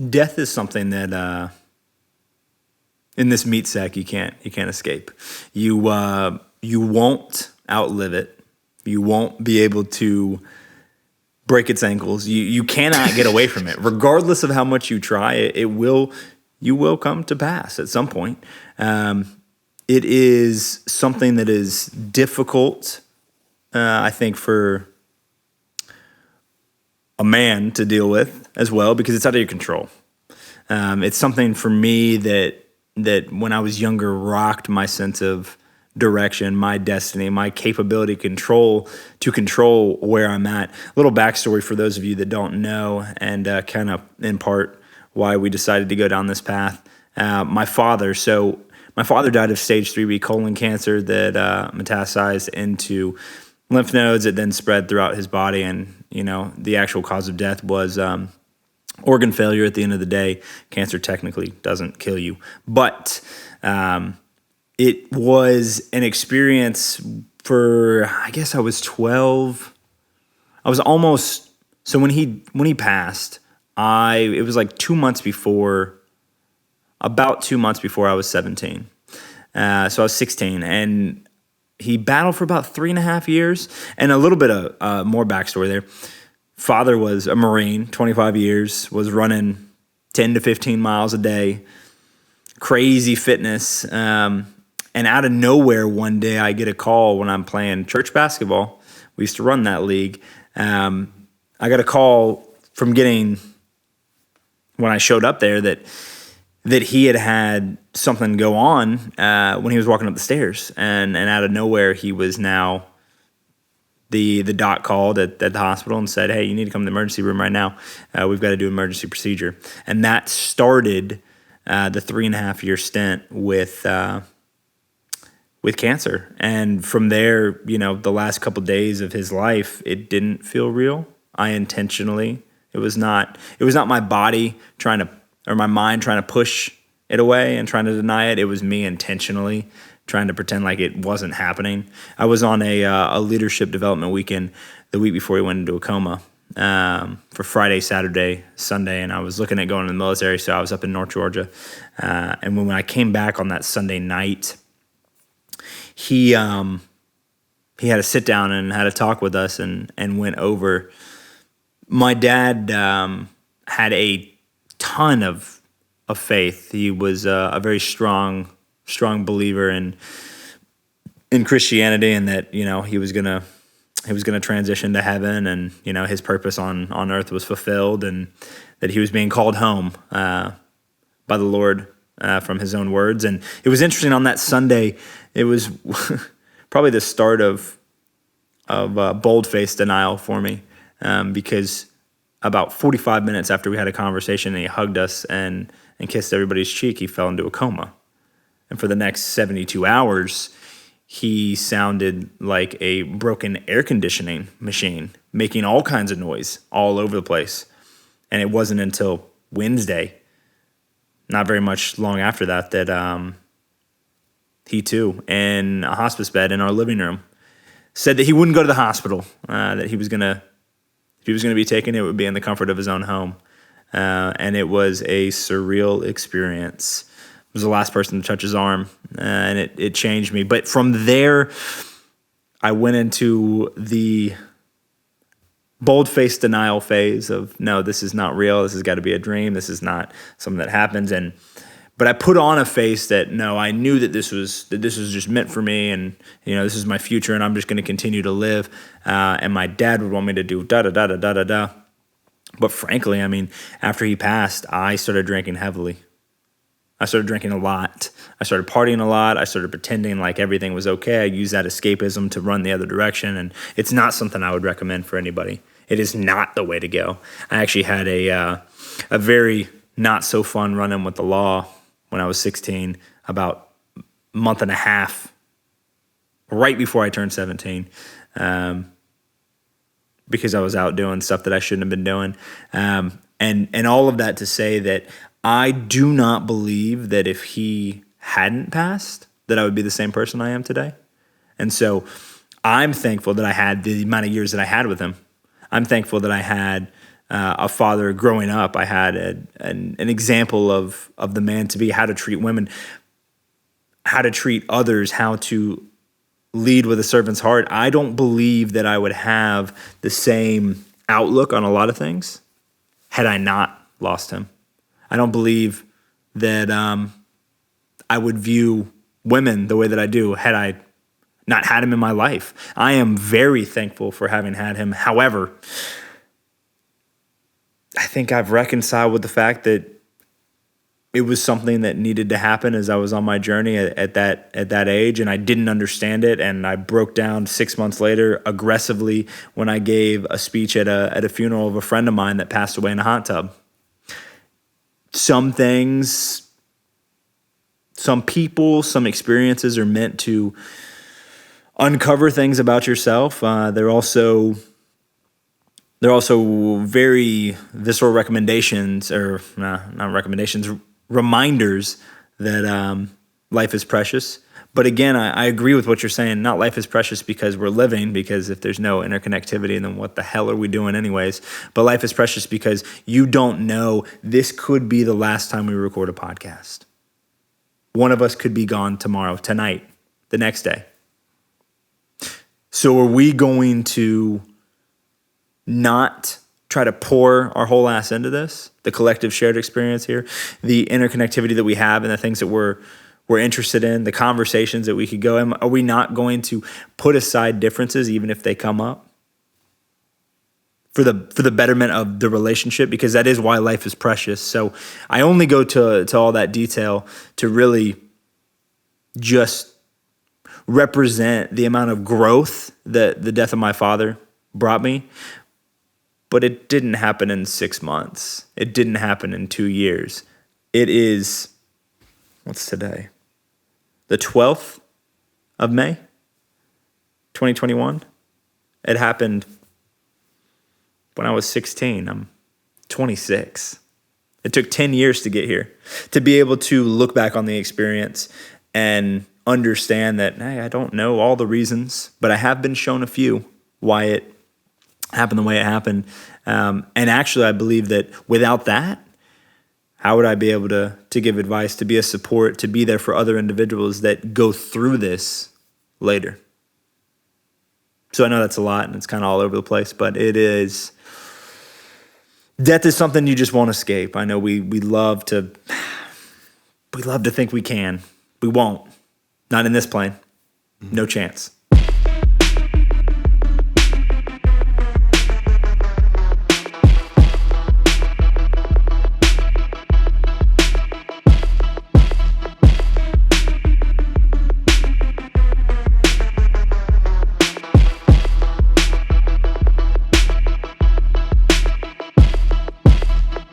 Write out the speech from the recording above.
death is something that in this meat sack you can't escape. You won't outlive it. You won't be able to break its ankles. You cannot get away from it, regardless of how much you try. You will come to pass at some point. It is something that is difficult, I think, for a man to deal with as well, because it's out of your control. It's something for me that when I was younger rocked my sense of direction, my destiny, my capability to control where I'm at. A little backstory for those of you that don't know, and kind of in part why we decided to go down this path. My father died of stage 3B colon cancer that metastasized into lymph nodes. It then spread throughout his body, and the actual cause of death was organ failure. At the end of the day, cancer technically doesn't kill you, but it was an experience for, I guess I was 12. I was almost, so when he passed, it was like about 2 months before I was 17. So I was 16, and he battled for about 3.5 years. And a little bit of more backstory there. Father was a Marine, 25 years, was running 10 to 15 miles a day, crazy fitness. And out of nowhere, one day I get a call when I'm playing church basketball. We used to run that league. I got a call from when I showed up there that he had something go on when he was walking up the stairs. And out of nowhere, he was now, the doc called at the hospital and said, "Hey, you need to come to the emergency room right now. We've got to do an emergency procedure." And that started the 3.5-year stint with cancer. And from there, the last couple days of his life, it didn't feel real. It was not my body or my mind trying to push it away and trying to deny it. It was me intentionally trying to pretend like it wasn't happening. I was on a leadership development weekend the week before he went into a coma for Friday, Saturday, Sunday, and I was looking at going to the military, so I was up in North Georgia. And when I came back on that Sunday night, he had a sit down and had a talk with us and went over. My dad had a ton of faith. He was a very strong believer in Christianity, and that he was gonna transition to heaven, and his purpose on earth was fulfilled, and that he was being called home by the Lord from his own words. And it was interesting on that Sunday. It was probably the start of bold-faced denial for me, because about 45 minutes after we had a conversation and he hugged us and kissed everybody's cheek, he fell into a coma. And for the next 72 hours, he sounded like a broken air conditioning machine, making all kinds of noise all over the place. And it wasn't until Wednesday, not very much long after that, he too, in a hospice bed in our living room, said that he wouldn't go to the hospital, that if he was gonna be taken, it would be in the comfort of his own home. And it was a surreal experience. I was the last person to touch his arm, and it changed me. But from there, I went into the bold-faced denial phase of, no, this is not real. This has got to be a dream. This is not something that happens. But I put on a face that, no, I knew that this was just meant for me, and this is my future, and I'm just going to continue to live. And my dad would want me to do da da da da da da da. But frankly, after he passed, I started drinking heavily. I started drinking a lot. I started partying a lot. I started pretending like everything was okay. I used that escapism to run the other direction, and it's not something I would recommend for anybody. It is not the way to go. I actually had a very not so fun run-in with the law when I was 16, about a month and a half, right before I turned 17, because I was out doing stuff that I shouldn't have been doing. And all of that to say that I do not believe that if he hadn't passed, that I would be the same person I am today. And so I'm thankful that I had the amount of years that I had with him. I'm thankful that I had a father growing up. I had an example of the man to be, how to treat women, how to treat others, how to lead with a servant's heart. I don't believe that I would have the same outlook on a lot of things had I not lost him. I don't believe that I would view women the way that I do had I not had him in my life. I am very thankful for having had him. However, I think I've reconciled with the fact that it was something that needed to happen as I was on my journey at that age, and I didn't understand it, and I broke down 6 months later aggressively when I gave a speech at a funeral of a friend of mine that passed away in a hot tub. Some things, some people, some experiences are meant to uncover things about yourself. They're also very visceral recommendations, or not recommendations, reminders that life is precious. But again, I agree with what you're saying. Not life is precious because we're living, because if there's no interconnectivity, then what the hell are we doing anyways? But life is precious because you don't know, this could be the last time we record a podcast. One of us could be gone tomorrow, tonight, the next day. So are we going to not try to pour our whole ass into this, the collective shared experience here, the interconnectivity that we have and the things that we're interested in, the conversations that we could go in? Are we not going to put aside differences even if they come up for the betterment of the relationship? Because that is why life is precious. So I only go to all that detail to really just represent the amount of growth that the death of my father brought me. But it didn't happen in 6 months. It didn't happen in 2 years. It is, what's today? The 12th of May, 2021. It happened when I was 16. I'm 26. It took 10 years to get here, to be able to look back on the experience and understand that, hey, I don't know all the reasons, but I have been shown a few why it happened the way it happened. And actually, I believe that without that, how would I be able to give advice, to be a support, to be there for other individuals that go through this later? So I know that's a lot and it's kind of all over the place, but it is. Death is something you just won't escape. I know we love to think we can. We won't. Not in this plane. No chance.